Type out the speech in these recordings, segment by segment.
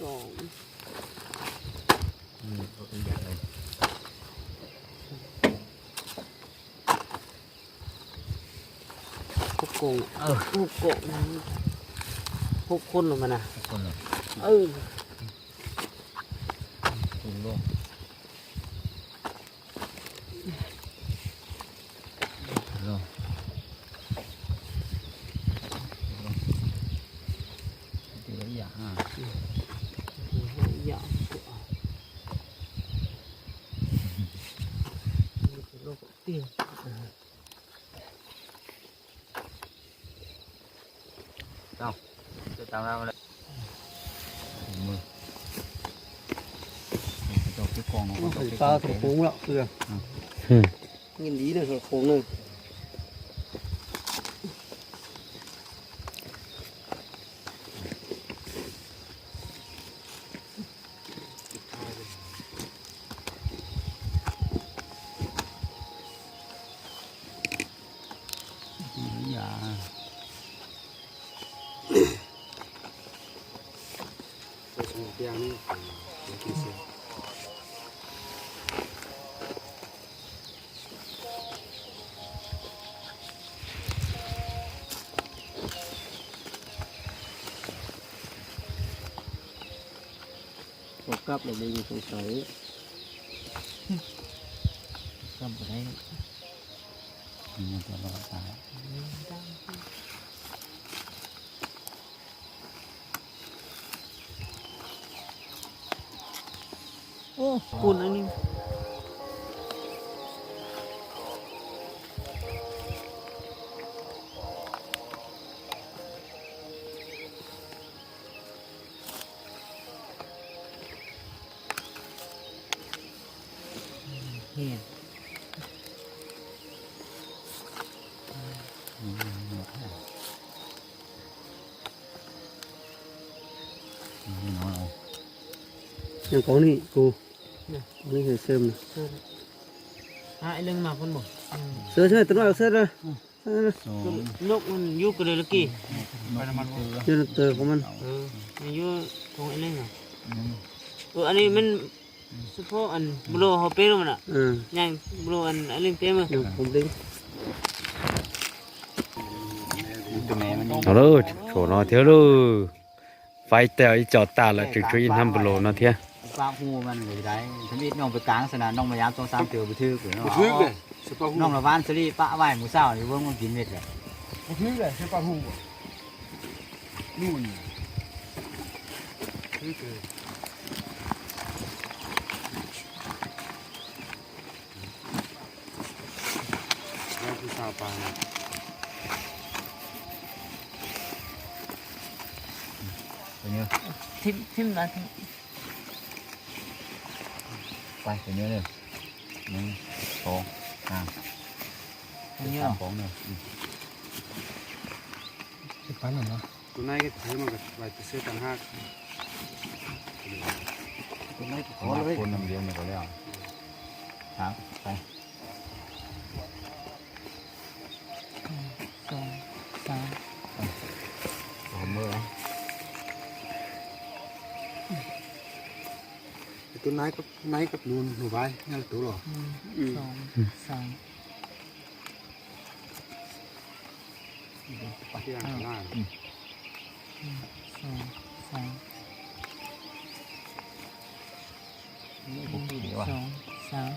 สองก็เป็นอย่างไรหกกงหกกงหกคนหรือมันอ่ะคนละคุณลูกลูกตีละอย่างอย่างโลกเตี้ยจะตามเราเลยมือตัวที่กองnó cóปลาถูกโค้งแล้วคือเงินดีเลยถูกโค้งเลยกลับเราไม่มีสงสัยกลับไปได้มันจะรอดตายโอ้คุณอันนี้เห็นอย่างของนี่กูนี่คือเสริมไอ้เรื่องมาคนบอกเสื้อใช่ตัวน้อยเสื้อเลยนกมันยุกเลยละกี่ยืนเตอของมันมันยุของไอ้เรื่องอ่ะอันนี้มันเฉพาะอันบลูฮอปเป้มันอ่ะยังบลูอันไอ้เรื่องเต็มอ่ะผมดึงเอาเลยโฉนอเที่ยวเลยไฟแต่อีจอดตาละจุดช่วยอินทำบโลนะเที่ยปลาหูมันอยู่ได้ทำอิดน้องไปกลางสนามน้องมายามต้อง3 เตือไปทึกหรือน้องละบ้านสลีป้าไหวหมูเศร้าอยู่เบื้องมันกินเม็ดเลยทึกเลยใช่ปลาหูนู่นทึกเลยแล้วคือซาปลาเป็นยังทิมนะไปเป็นยังเลย1 2 3เป็นยังของเนี่ยสิปันเหรอตัวไหนก็ถือมันก็ไปซื้อต่างหากตัวไหนก็คนนำเดียวเนี่ยก็แล้วครับไป2 3ผมเมื่อตัวไหนกับนูนหนูไว้นั่นตัวหรอ2 3ปฏิญาณหน้า2 3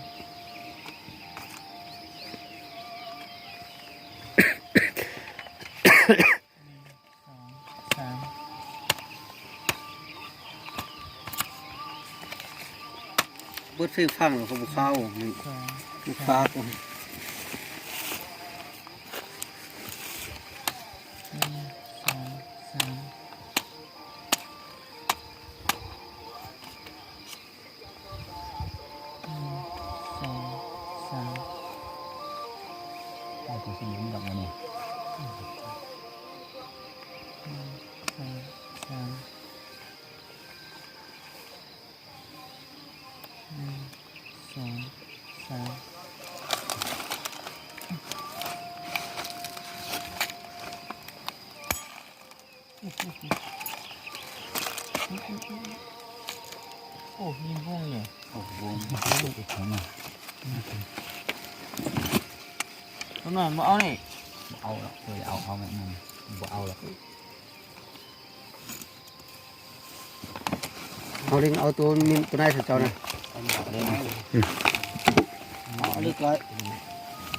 บดซื้อฟังหรือเขาบุเข้าบุฟ้ากูตัวสีมันดำเนี่ย โอ้ยิงพุ่งเลย โอ้โห ต้นหน่อยมาเอานี่ เอาละเลยเอาแบบนั้นบ่เอาละ เอาลิงเอาตัวนี้ตัวไหนเจ้านะ เอา เอาลิงเลย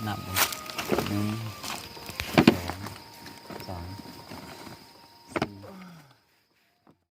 นับ1